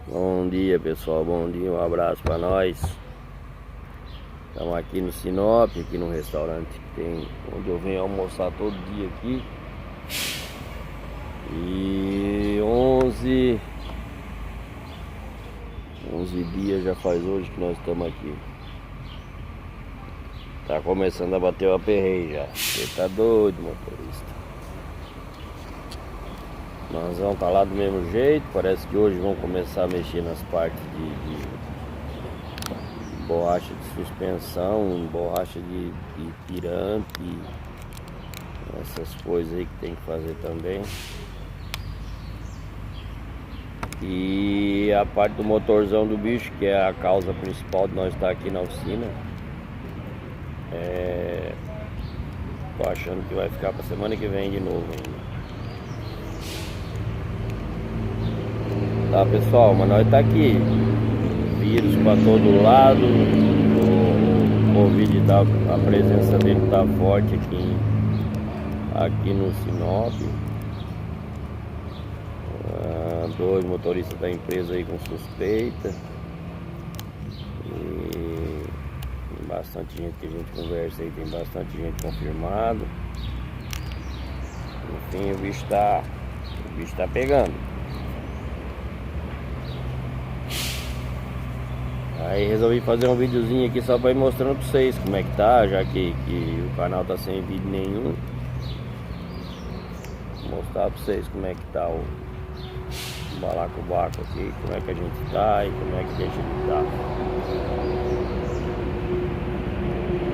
Bom dia, pessoal, bom dia, um abraço pra nós. Estamos aqui no Sinop, aqui no restaurante que tem, onde eu venho almoçar todo dia aqui. E 11 dias já faz hoje que nós estamos aqui. Tá começando a bater o aperreio já. Você tá doido, motorista. Manzão tá lá do mesmo jeito. Parece que hoje vão começar a mexer nas partes de borracha de suspensão, borracha de pirampe, essas coisas aí que tem que fazer também. E a parte do motorzão do bicho, que é a causa principal de nós estar aqui na oficina, tô achando que vai ficar pra semana que vem de novo ainda. Tá, pessoal, mas nós tá aqui. Vírus pra todo lado. O Covid a presença dele tá forte aqui no Sinop. Dois motoristas da empresa aí com suspeita. E tem bastante gente que a gente conversa aí, tem bastante gente confirmado. Enfim, o bicho tá pegando. Aí resolvi fazer um videozinho aqui só pra ir mostrando pra vocês como é que tá, já que o canal tá sem vídeo nenhum. Vou mostrar pra vocês como é que tá o balacobaco aqui, como é que a gente tá e como é que deixa de tá.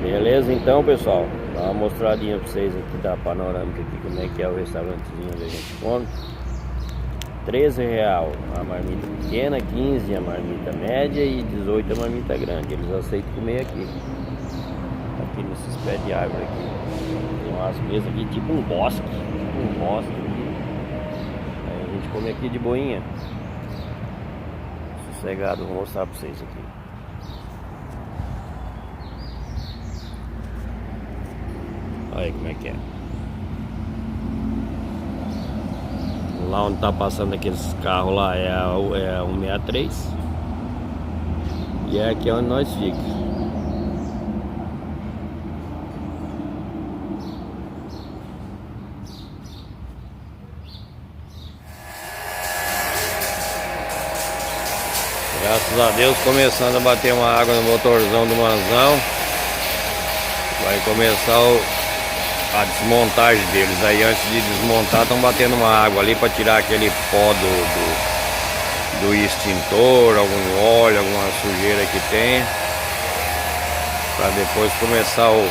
Beleza então, pessoal? Dá uma mostradinha pra vocês aqui da panorâmica aqui, como é que é o restaurantezinho onde a gente come. R$13 a marmita pequena, 15 a marmita média e 18 a marmita grande. Eles aceitam comer aqui nesses pés de árvore aqui. Tem umas mesas aqui tipo um bosque aqui. Aí a gente come aqui de boinha, sossegado. Vou mostrar pra vocês aqui. Olha aí como é que é. Lá onde tá passando aqueles carros lá é a 163. E é aqui onde nós ficamos. Graças a Deus começando a bater uma água no motorzão do Manzão. Vai começar a desmontagem deles. Aí antes de desmontar estão batendo uma água ali para tirar aquele pó do extintor, algum óleo, alguma sujeira que tem, para depois começar o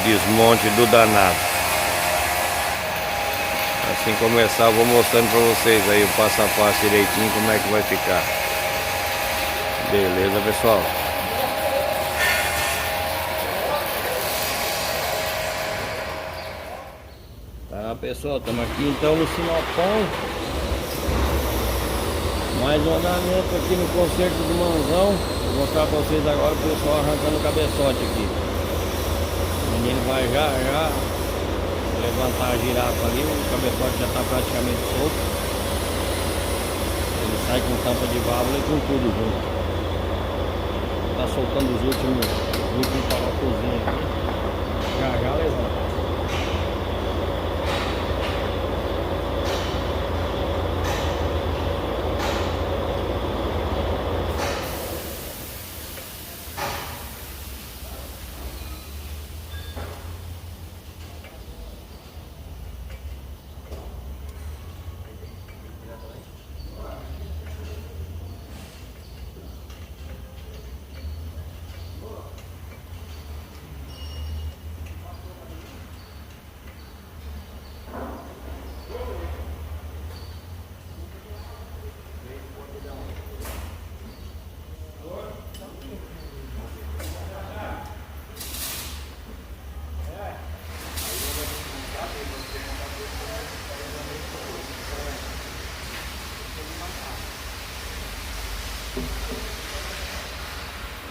desmonte do danado. Assim começar, eu vou mostrando para vocês aí o passo a passo direitinho como é que vai ficar. Beleza, pessoal? Tá, pessoal, estamos aqui então no Sinopão. Mais um andamento aqui no concerto do Manzão. Vou mostrar para vocês agora o pessoal arrancando o cabeçote aqui. O menino vai já levantar a girafa ali. O cabeçote já está praticamente solto. Ele sai com tampa de válvula e com tudo junto. Está soltando os últimos parafusinhos aqui. Já levanta.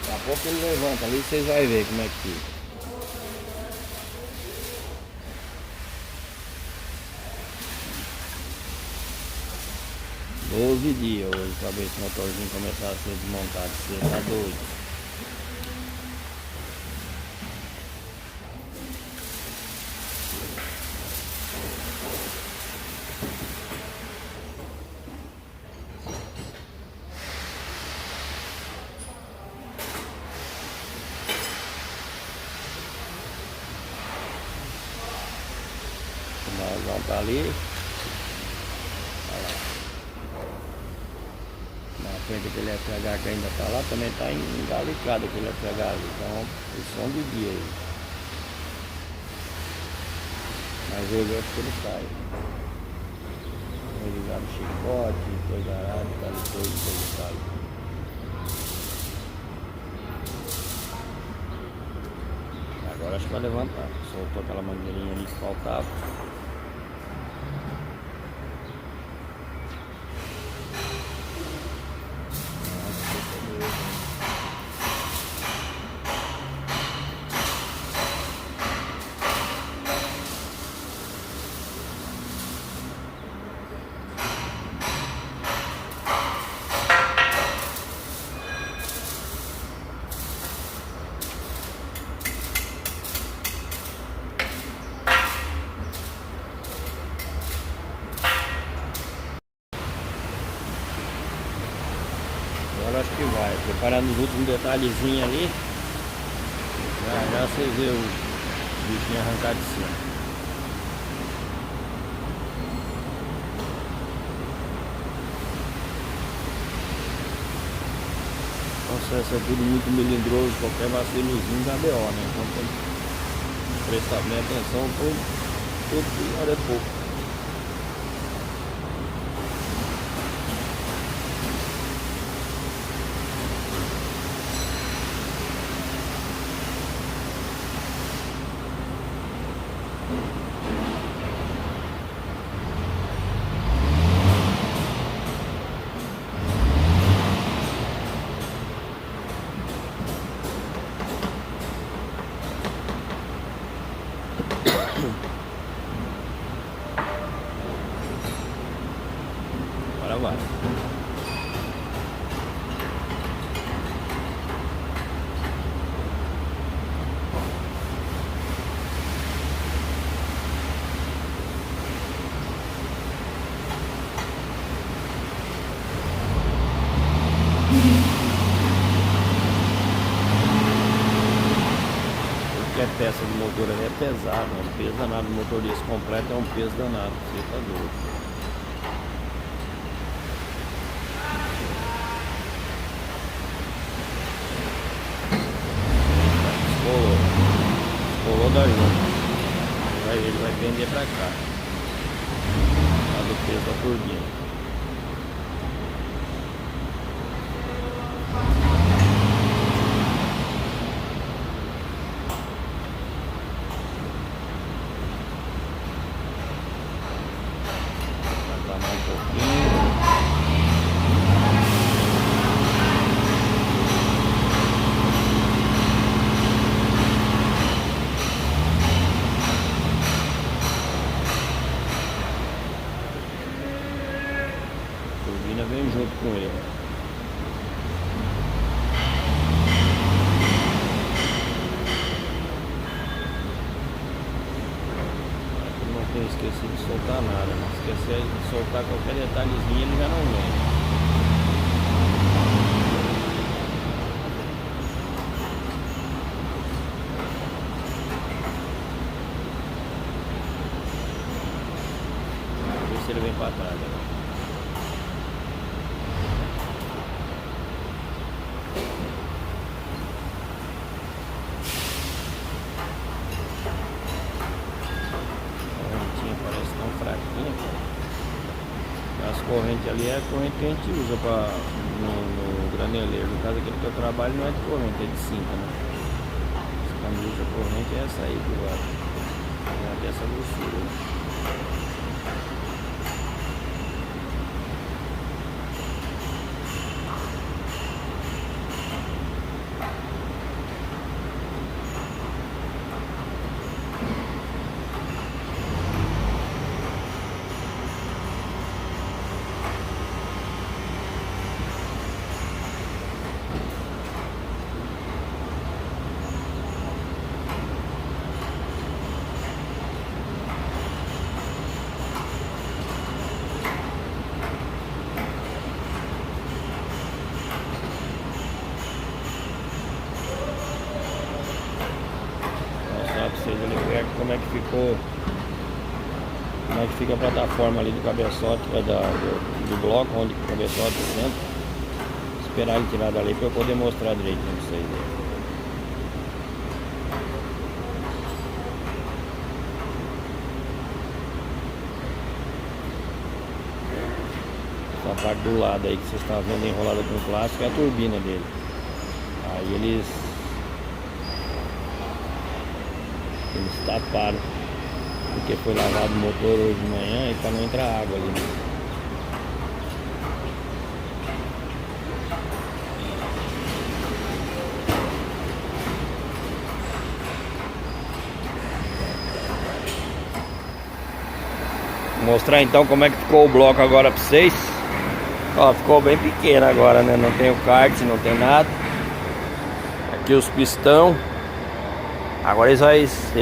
Daqui a pouco ele levanta ali, vocês vão ver como é que fica. 12 dias hoje pra ver esse motorzinho começar a ser desmontado. Você tá doido. Nós vamos pra ali. Na frente aquele FH que ainda tá lá, também tá engalicado aquele FH ali. Então, o som de dia aí. Mas hoje eu acho que ele sai. Vou ligar no chicote, coisa arada, tá ali, coisa sai. Agora acho que vai levantar. Soltou aquela mangueirinha ali que faltava. Agora acho que vai, preparando os últimos detalhezinhos ali. Já vocês vê o bichinho arrancar de cima. O processo é tudo muito melindroso, qualquer vacilozinho da BO, né? Então tem que prestar bem atenção, todo hora é pouco. Agora vai. Porque a peça do motor ali é pesada, é um peso danado. O motor desse completo é um peso danado, você tá doido. Colou da junta. Ele vai pender pra cá. Lá do peso da turbina. Vai parar um pouquinho. A turbina vem junto com ele. Não tenho esquecido de soltar nada, mas esquecer de soltar qualquer detalhezinho ele já não vem. Vamos ver se ele vem para trás agora. Parece tão fraquinha, cara. As correntes ali é a corrente que a gente usa no graneleiro. No caso aquele que eu trabalho não é de corrente, é de cinta, né? Quando usa corrente é essa aí do lado. É dessa grossura, né? como é que ficou, como é que fica a plataforma ali do cabeçote, do bloco onde o cabeçote senta. Esperar ele tirar dali para eu poder mostrar direitinho pra vocês. Essa parte do lado aí que vocês estão vendo enrolada com plástico é a turbina dele. Aí eles taparam porque foi lavado o motor hoje de manhã e para não entrar água ali, né? Vou mostrar então como é que ficou o bloco agora pra vocês. Ó, ficou bem pequeno agora, né? Não tem o kart, não tem nada. Aqui os pistão. Agora eles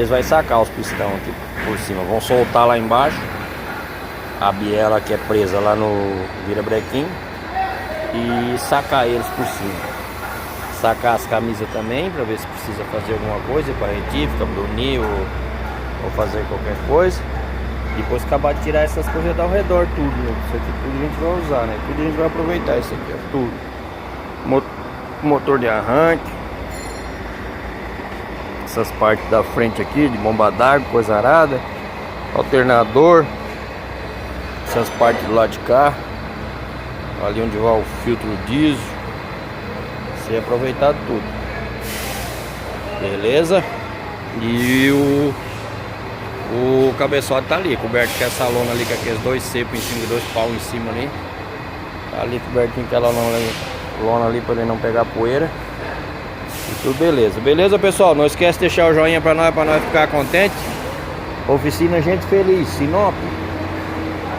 vão sacar os pistão aqui por cima. Vão soltar lá embaixo a biela que é presa lá no virabrequim e sacar eles por cima. Sacar as camisas também pra ver se precisa fazer alguma coisa para retífica, brunir ou fazer qualquer coisa. Depois acabar de tirar essas coisas ao redor, tudo, né? Isso aqui tudo a gente vai usar, né? Tudo a gente vai aproveitar isso aqui, ó, tudo. Motor de arranque. Essas partes da frente aqui, de bomba d'água, coisa arada. Alternador. Essas partes do lado de cá. Ali onde vai o filtro diesel. Você aproveitar tudo. Beleza? E o cabeçote tá ali, coberto com essa lona ali, com aqueles dois cepos em cima, dois pau em cima ali. Tá ali cobertinho com aquela lona ali pra ele não pegar poeira. E tudo beleza. Beleza, pessoal? Não esquece de deixar o joinha pra nós ficar contente. Oficina Gente Feliz, Sinop.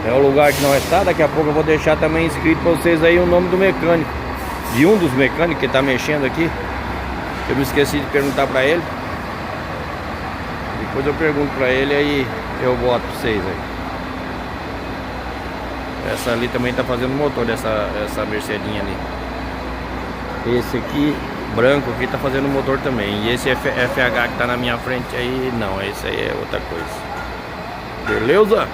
É o lugar que nós está. Daqui a pouco eu vou deixar também escrito pra vocês aí o nome do mecânico. De um dos mecânicos que tá mexendo aqui. Eu me esqueci de perguntar pra ele. Depois eu pergunto pra ele, aí eu boto pra vocês aí. Essa ali também tá fazendo motor essa Mercedinha ali. Esse aqui, branco aqui, tá fazendo motor também. E esse FH que tá na minha frente aí, não, esse aí é outra coisa. Beleza?